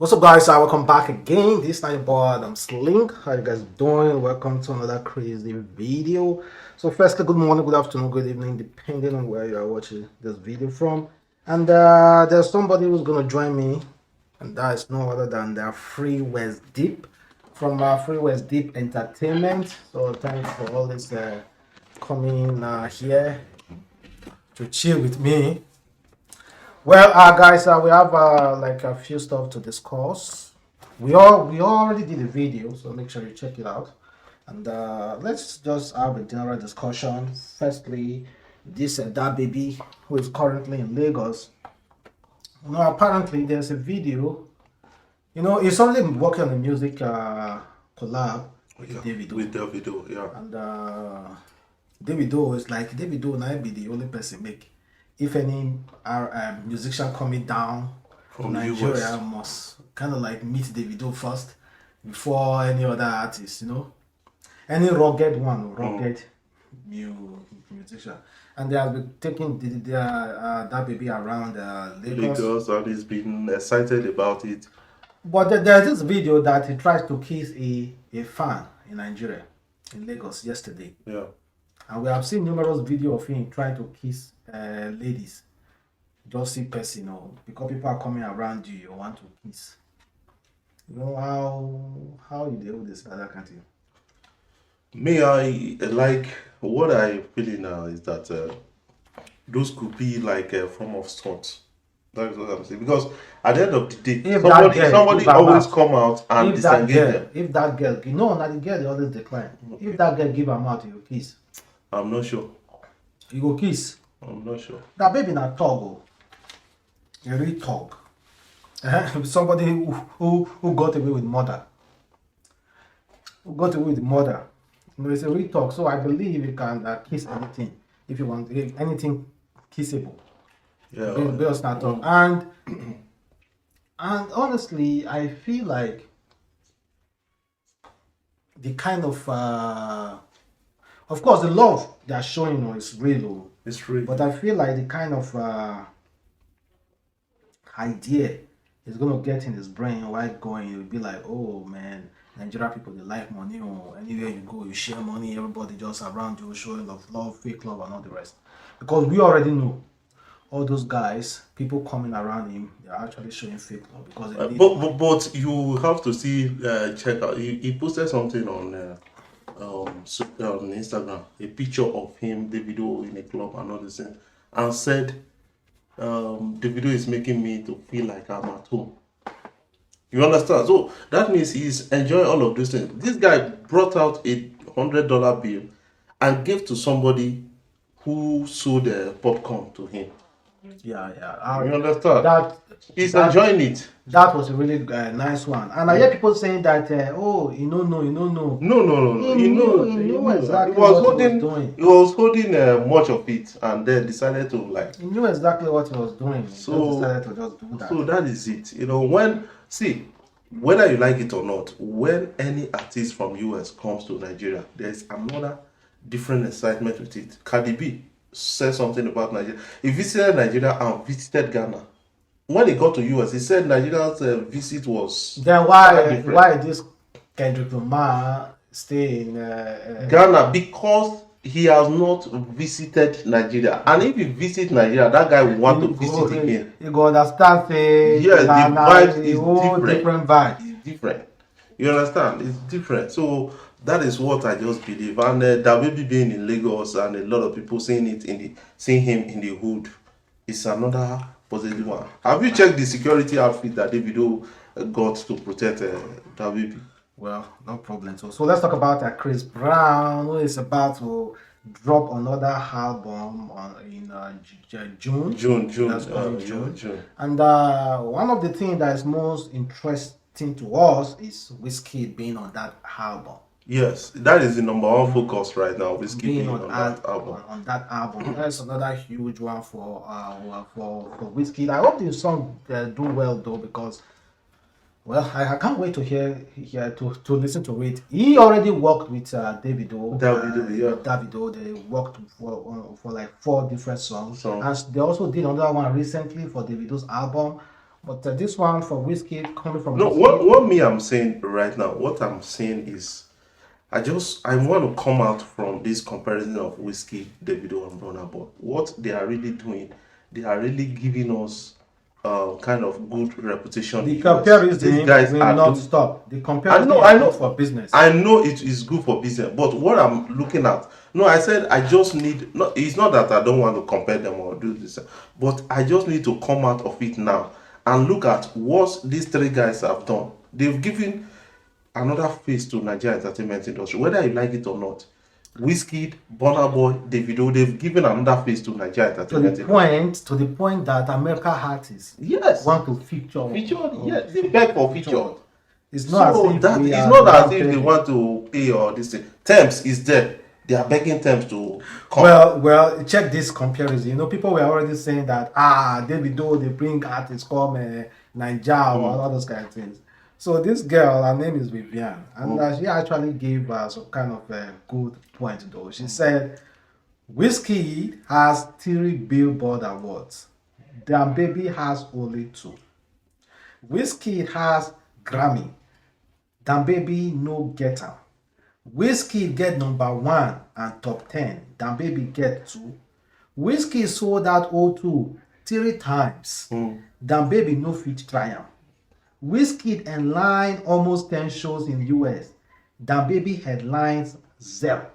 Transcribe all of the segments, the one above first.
What's up, guys? Welcome back again. This time your boy Adamslink. How you guys doing? Welcome to another crazy video. So firstly, good morning, good afternoon, good evening, depending on where you are watching this video from. And there's somebody who's gonna join me, and that is no other than the Free West Deep from Free West Deep Entertainment. So thanks for always coming here to chill with me. Well, guys, we have like a few stuff to discuss. We already did a video, so make sure you check it out. And let's just have a general discussion. Firstly, this Dababy, who is currently in Lagos. Apparently there's a video. He's already been working on a music collab with Davido. With Davido, yeah. And Davido is like Davido now be the only person make. If any musician coming down from Nigeria US must kind of like meet Davido first before any other artist, any rugged musician. And they have been taking Dababy around Lagos. And he's been excited about it. But there's this video that he tries to kiss a fan in Nigeria, in Lagos yesterday. Yeah. And we have seen numerous videos of him trying to kiss ladies. Just see person, because people are coming around you, you want to kiss. How you deal with this other country? Me, I like what I feeling now is that those could be like a form of sort. That is what I'm saying. Because at the end of the day, somebody always come out and disengage them. If that girl, not the girl, they always decline. Okay. If that girl give her mouth, you kiss. I'm not sure. You go kiss. I'm not sure. That baby not talk. You really talk. Somebody who got away with murder. Who got away with murder. It's a real talk. So I believe you can kiss anything if you want anything kissable. Yeah. Bills not talk. And honestly, I feel like the kind of course, the love they are showing is real. It's real. But I feel like the kind of idea is going to get in his brain while going. It will be like, oh man, Nigeria people, they like money. Anywhere you go, you share money. Everybody just around you showing love, fake love, and all the rest. Because we already know all those guys, people coming around him, they're actually showing fake love. Because but you have to see, check out. He posted something on Instagram, a picture of him, Davido in a club and all this thing, and said, Davido is making me to feel like I'm at home. You understand? So that means he's enjoying all of these things. This guy brought out a $100 bill and gave to somebody who sold popcorn to him. Yeah. You understand? He's enjoying it. That was a really nice one. And I hear people saying that, you don't know. No. He knew exactly what he was doing. He was holding much of it and then decided to like. He knew exactly what he was doing. So he decided to just do that. So that is it. Whether you like it or not, when any artist from US comes to Nigeria, there's another different excitement with it. Cardi B said something about Nigeria. He visited Nigeria and visited Ghana. When he got to US, he said Nigeria's visit was. Then why this Kendrick Lamar stay in Ghana? Because he has not visited Nigeria, and if he visits Nigeria, that guy will want to visit again. You go understand? Yes, the vibe is different vibe. It's different. You understand? It's different. So that is what I just believe. And Dababy being in Lagos and a lot of people seeing him in the hood is another positive one. Have you checked the security outfit that Davido got to protect Dababy? Well, no problem. So let's talk about Chris Brown, who is about to drop another album in June. June. And one of the things that is most interesting to us is Wizkid being on that album. Yes, that is the number one focus right now. Wizkid being on that album. On that album, that's another huge one for Wizkid. I hope the song do well though, because I can't wait to hear to listen to it. He already worked with Davido. Davido. They worked for like 4 different songs, and they also did another one recently for Davido's album. But this one for Wizkid, coming from No, Wizkid. what me I'm saying right now, what I'm saying is I want to come out from this comparison of Whiskey, Davido, and Burna Boy. What they are really doing, they are really giving us kind of good reputation The in the US. These comparison guys will are not doing. stop. The comparison is good for business. I know it is good for business, but what I'm looking at, no, I said I just need. No, it's not that I don't want to compare them or do this, but I just need to come out of it now and look at what these three guys have done. They've given another face to Nigeria entertainment industry, whether you like it or not. Wizkid, Burna Boy, Davido, they've given another face to Nigeria entertainment industry. To the point that America artists Yes, want to feature. yes, they beg for feature. It's not So as if that we it's are not as if they begging. want to pay or this thing. Terms is there. They are begging terms to come. Well, check this comparison. You know, people were already saying that Davido, they bring artists come Naija or all those kind of things. So this girl, her name is Vivian, and she actually gave some kind of good point though. She said, Wizkid has 3 Billboard awards. Dababy has only 2. Wizkid has Grammy. Dababy no get am. Wizkid get #1 and top 10. Dababy get 2. Wizkid sold out O2 3 times. Dababy no fit try am. Wizkid headline almost 10 shows in US. Dababy headlines 0.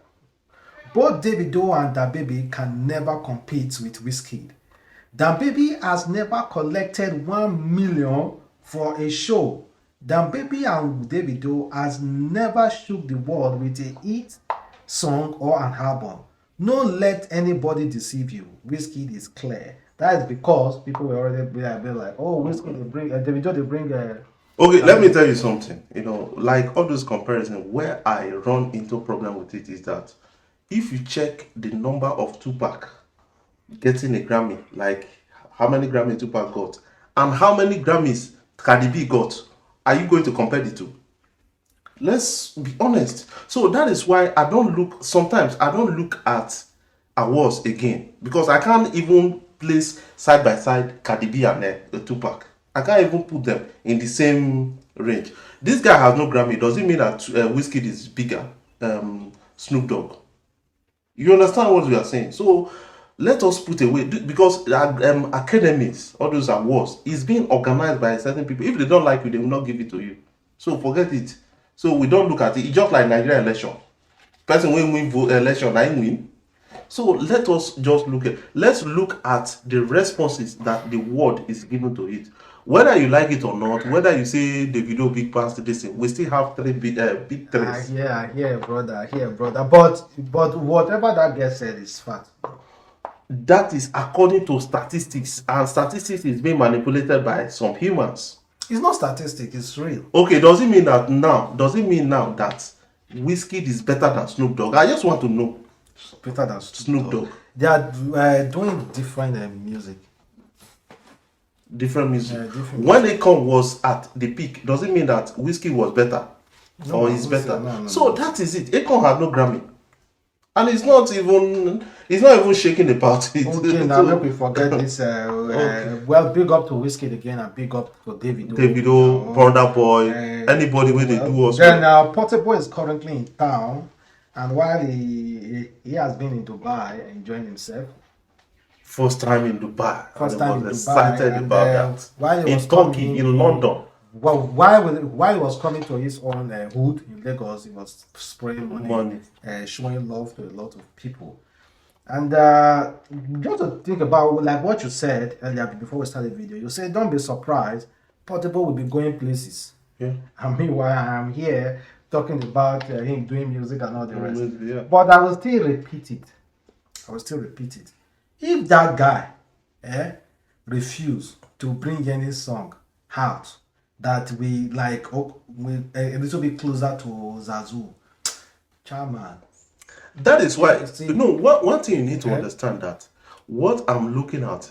Both Davido and Dababy can never compete with Wizkid. Dababy has never collected 1 million for a show. Dababy and Davido has never shook the world with a hit song or an album. Don't let anybody deceive you. Wizkid is clear. That is because people were already be like, oh, Wizkid they bring Davido they bring. Okay, let me tell you something. You know, like all those comparisons, where I run into problem with it is that if you check the number of Tupac getting a Grammy, like how many Grammys Tupac got, and how many Grammys Cardi B got, are you going to compare the two? Let's be honest. So that is why I don't look. Sometimes I don't look at awards again because I can't even place side by side Cardi B and Tupac. I can't even put them in the same range. This guy has no Grammy. Does it mean that Wizkid is bigger? Snoop Dogg. You understand what we are saying? So let us put away because academies, all those awards, is being organized by certain people. If they don't like you, they will not give it to you. So forget it. So we don't look at it. It's just like Nigeria election. Person when win vote election, I win. So let us just let's look at the responses that the world is given to it. Whether you like it or not, whether you say the video big past this thing, we still have big threes. Yeah, brother, brother. But whatever that guy said is fact. That is according to statistics, and statistics is being manipulated by some humans. It's not statistic, it's real. Okay, does it mean now that Wizkid is better than Snoop Dogg? I just want to know. Better than Snoop Dogg. They are doing different music. Different music. When Akon was at the peak, does it mean that Wizkid was better? No, or is better? No. That is it. Akon had no Grammy. And it's not even shaking about it. Okay, now make we forget this. Well, big up to Wizkid again and big up to Davido, Burna Boy, anybody when they do us. Then Portable is currently in town, and while he has been in Dubai enjoying himself. First time in Dubai. First time in Dubai. Excited about that. While he in was Turkey, in London. Well, while he was coming to his own hood in Lagos, he was spraying money. Showing love to a lot of people. And just to think about like what you said earlier before we started the video, you said don't be surprised, Portable will be going places. Yeah. And meanwhile, I'm here talking about him doing music and all the rest. Yeah. But I will still repeat it. If that guy refuse to bring any song out that we like a little bit closer to Zazu, Chairman. That is why one thing you need to understand that what I'm looking at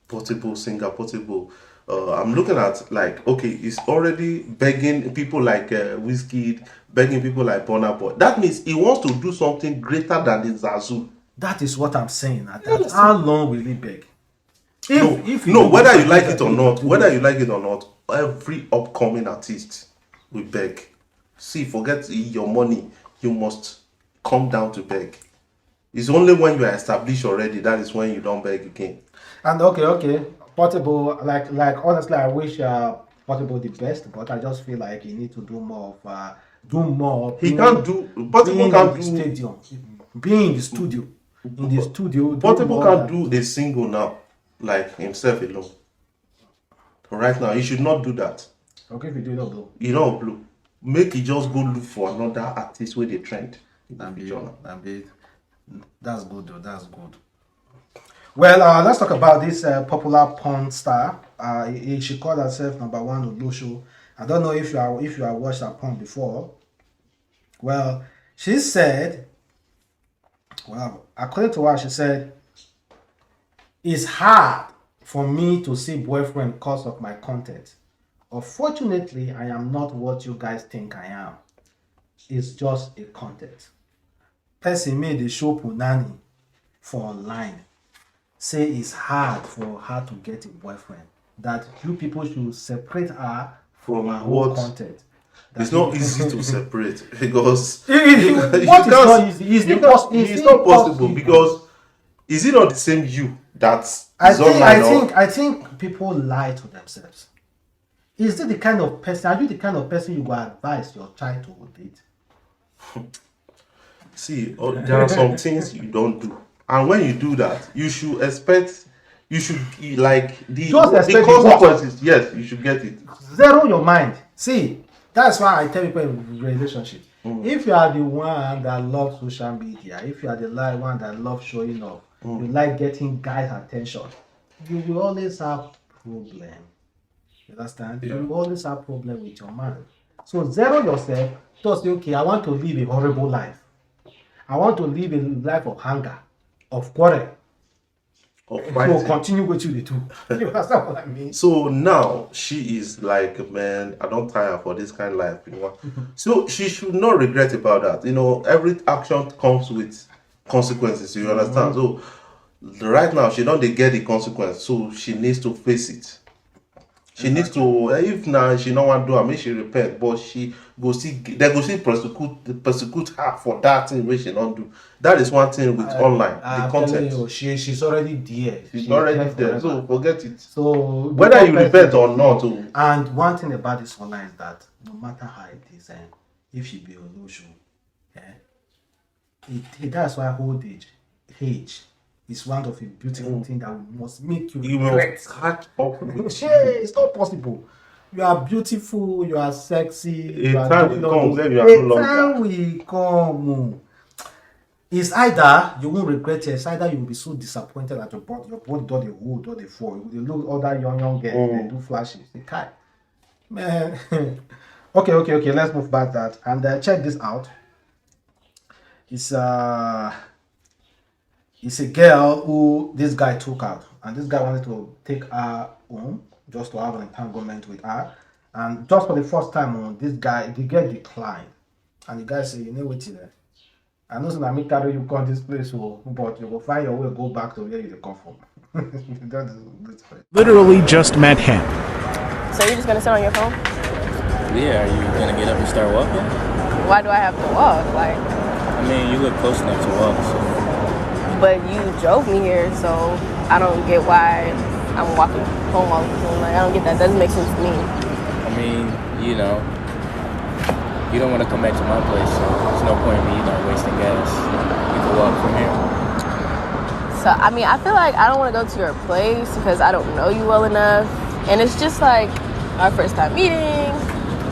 Portable singer Portable I'm looking at like okay he's already begging people like Wizkid, begging people like Burna Boy. That means he wants to do something greater than the Zazu. That is what I'm saying. How long will he beg? If you No, do whether this, you like it or you not, do whether it. you like it or not, every upcoming artist will beg. See, forget your money, you must come down to beg. It's only when you are established already that is when you don't beg again. And okay, Portable. Like honestly, I wish Portable the best, but I just feel like he need to do more He can't do, Portable being in can't the do, stadium, being in the studio, do Portable more can't than do a single now, like himself alone. Right now, he should not do that. okay. If you do it, bro, You know, blue. Make he just go look for another artist where they trend. He go feature now. that's good though. That's good. Well, let's talk about this popular porn star. She called herself number one on Losho. I don't know if you have watched her porn before. Well, she said, well, according to her, she said, it's hard for me to see boyfriend because of my content. Unfortunately, I am not what you guys think I am. It's just a content. Person made a show punani for online. Say it's hard for her to get a boyfriend. That you people should separate her from her whole What? content. It's not easy to separate because What is not easy? it's not possible because is it not the same you that I is think online I think people lie to themselves. Is it the kind of person? Are you the kind of person you would advise your child to date? See, there are some things you don't do, and when you do that, you should expect, you should like Just the expect the worst. consequences. Yes, you should get it. Zero your mind. See, that's why I tell people in relationship. If you are the one that loves social media, if you are the one that loves showing off, you like getting guys' attention, you will always have problem. You understand? Yeah. You will always have problem with your man. So zero yourself. Just say, okay, I want to live a horrible life. I want to live a life of hunger, of quarrel. Of So fighting. continue what you do. You understand what I mean? So now she is like, man, I don't tire for this kind of life. So she should not regret about that. Every action comes with consequences. You understand? So right now she don't dey get the consequence. So she needs to face it. She needs to, if now she don't want to do it, make she repent. But they go see persecute her for that thing which she don't do. That is one thing with online, the I'm content. telling you, she's already there. She's already there, so forget it. So Whether you repent or not. And one thing about this online is that no matter how it is, if she be a low that's why old age is one of the beautiful things that must make you You regret. will catch up with Hey, it's not possible. You are beautiful, you are sexy, you are time doing will all come those. when you are A no longer. time will come. It's either you won't regret it, it's either you will be so disappointed that your body do the wood or the fall. You look other young girls, they do flashes. They can't. Man. Okay. Let's move back that and check this out. It's a girl who this guy took out, and this guy wanted to take her home just to have an entanglement with her. And just for the first time, the girl declined, and the guy said, "You know what, I know so me carry you come this place, but you will find your way go back to where you come from." That's right. Literally just met him. So you're just gonna sit on your phone? Yeah, are you gonna get up and start walking? Why do I have to walk? Like, I mean, you look close enough to walk, so. but you drove me here, so I don't get why I'm walking home all the time. Like, I don't get that. That doesn't make sense to me. I mean, you don't want to come back to my place, so there's no point in me, wasting gas. You can walk from here. So, I mean, I feel like I don't want to go to your place because I don't know you well enough. And it's just like our first time meeting.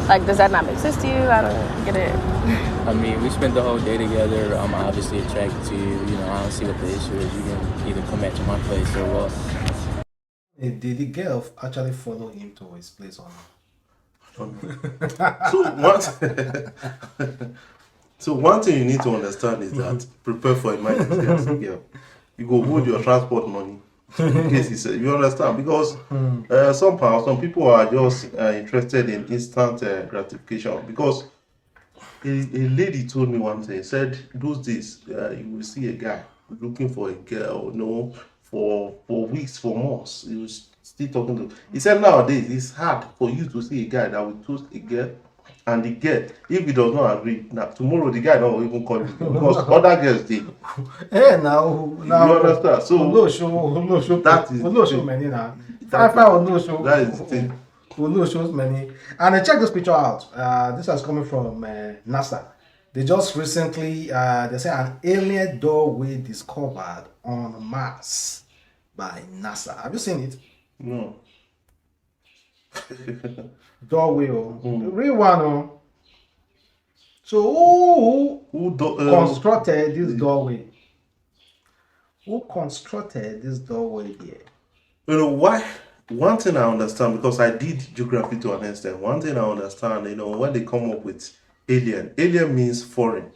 Like, does that not make sense to you? I don't get it. I mean, we spent the whole day together. I'm obviously attracted to you. I don't see what the issue is. You can either come back to my place or walk. Did the girl actually follow him to his place or not? So one thing you need to understand is that prepare for emergency as a girl. You go hold your transport money in case it's you understand, because somehow some people are just interested in instant gratification. Because a lady told me one day, said those days you will see a guy looking for a girl, for weeks, for months. He was still talking to. He said nowadays it's hard for you to see a guy that will toast a girl, and the girl, if he does not agree, now tomorrow the guy don't even call you because other girls did. Now You understand? So that is the thing. many now. That That is the thing. shows many. And I check this picture out. This is coming from NASA. They just recently they say an alien doorway discovered on Mars by NASA. Have you seen it? No. Doorway, the real one. So who constructed this doorway? Who constructed this doorway here? You know why? One thing I understand, because I did geography to an extent. One thing I understand, when they come up with alien means foreign.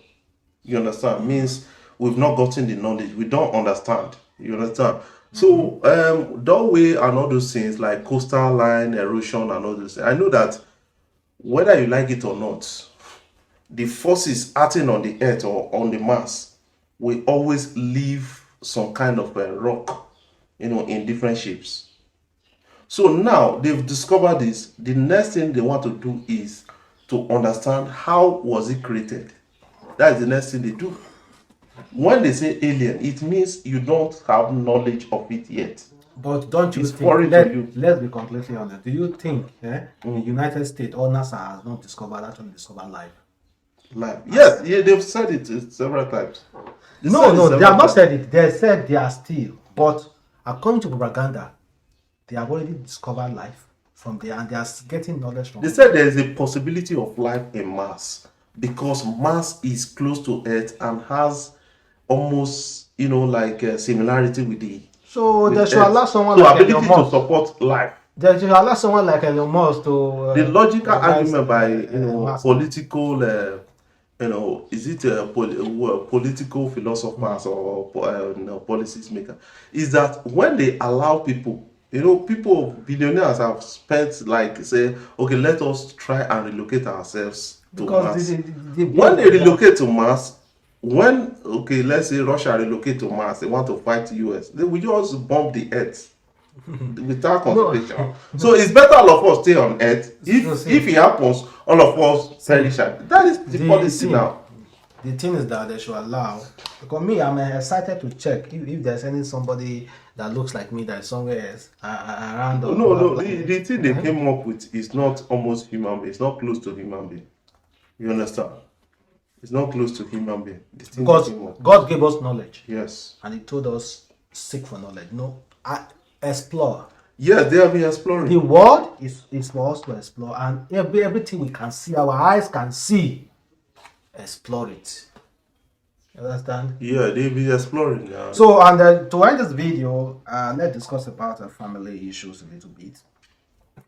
You understand? Means we've not gotten the knowledge. We don't understand. You understand? So doorway and all those things like coastal line, erosion and all those things. I know that whether you like it or not, the forces acting on the earth or on the Mars will always leave some kind of a rock, in different shapes. So now they've discovered this. The next thing they want to do is to understand how was it created. That is the next thing they do. When they say alien, it means you don't have knowledge of it yet. But don't you It's think, foreign to you. let's be completely honest, do you think the United States or NASA has not actually discovered life? Yes, they've said it several times. They have not said it. They said they are still. But according to propaganda, they have already discovered life from there and they are getting knowledge from They it. said there is a possibility of life in Mars because Mars is close to Earth and has almost, similarity with the. So with they should Earth. allow someone So like ability Elon to Musk. support life. They should allow someone like Elon Musk to. The logical argument by Musk. political, is it political philosophers or policies maker, is that when they allow people, billionaires have spent say, okay, let us try and relocate ourselves to Mars. When they relocate to Mars, let's say Russia relocate to Mars, they want to fight the US, they will just bomb the Earth without consideration. So it's better all of us stay on Earth. If it happens, all of us perish. That is the policy now. The thing is that they should allow, because me, I'm excited to check if there's somebody that looks like me that is somewhere else around. No. The thing they came up with is not almost human being. It's not close to human being. You understand? It's not close to human being. Because God gave us knowledge. Yes. And He told us seek for knowledge. Explore. Yes, they have been exploring. The world is for us to explore, and everything we can see, our eyes can see, explore it. You understand? Yeah, they've been exploring. So, and to end this video, let's discuss about family issues a little bit.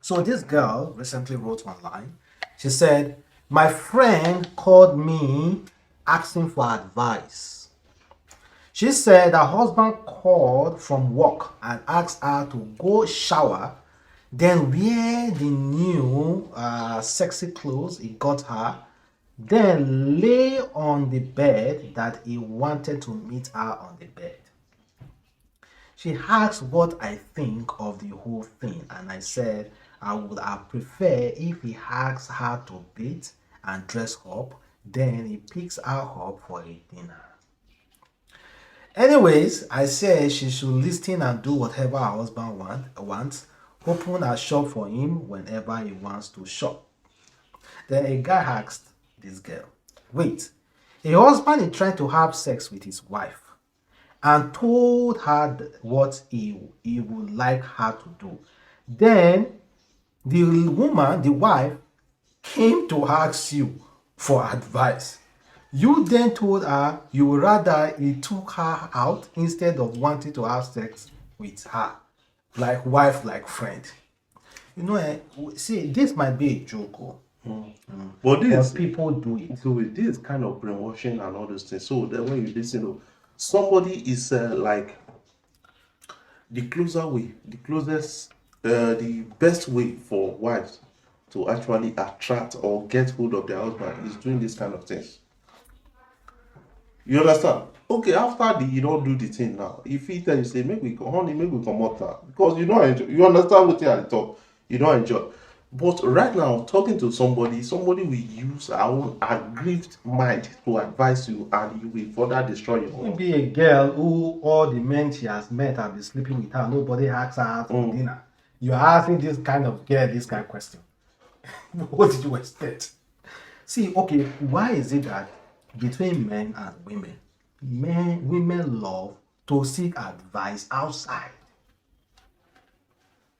So, this girl recently wrote online. She said, "My friend called me asking for advice. She said her husband called from work and asked her to go shower, then wear the new sexy clothes he got her, then lay on the bed that he wanted to meet her on the bed. She asked what I think of the whole thing, and I said I would have preferred if he asked her to bathe and dress up, then he picks her up for a dinner. Anyways, I said she should listen and do whatever her husband wants, open a shop for him whenever he wants to shop." Then a guy asked this girl, "Wait, a husband is trying to have sex with his wife and told her what he would like her to do. Then the wife, came to ask you for advice. You then told her you would rather he took her out instead of wanting to have sex with her, like wife, like friend." See, this might be a joke. But people do it. So with this kind of brainwashing and all those things, so then when you listen to somebody is like the best way for wives to actually attract or get hold of their husband is doing this kind of things. You understand? Okay, after you don't do the thing now, if he tell you say make we honey, make we come out now because you don't enjoy, you understand what I talk, you don't enjoy. But right now, talking to somebody will use our own aggrieved mind to advise you, and you will further destroy your own. Maybe a girl who all the men she has met have been sleeping with her. Nobody asks her out for dinner. You're asking this kind of girl this kind of question. What did you expect? See, okay, why is it that between men and women, women love to seek advice outside?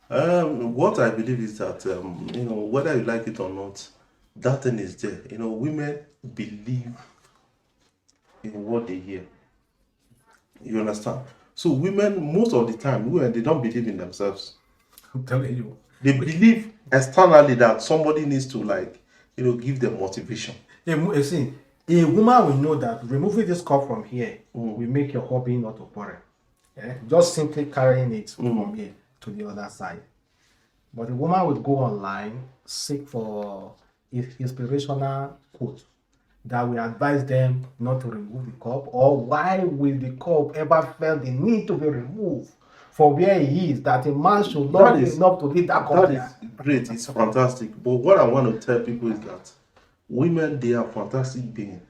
What I believe is that whether you like it or not, that thing is there. Women believe in what they hear. You understand? So women, most of the time, women they don't believe in themselves. I'm telling you. They believe externally that somebody needs to give them motivation. See, a woman will know that removing this cup from here will make your hobby not to quarrel. Yeah? Just simply carrying it from here to the other side. But a woman would go online, seek for inspirational quotes that will advise them not to remove the cup, or why will the cup ever felt the need to be removed for where he is, that a man should not be enough to leave that cup That there. is great, it's fantastic. But what I want to tell people is that women, they are fantastic beings.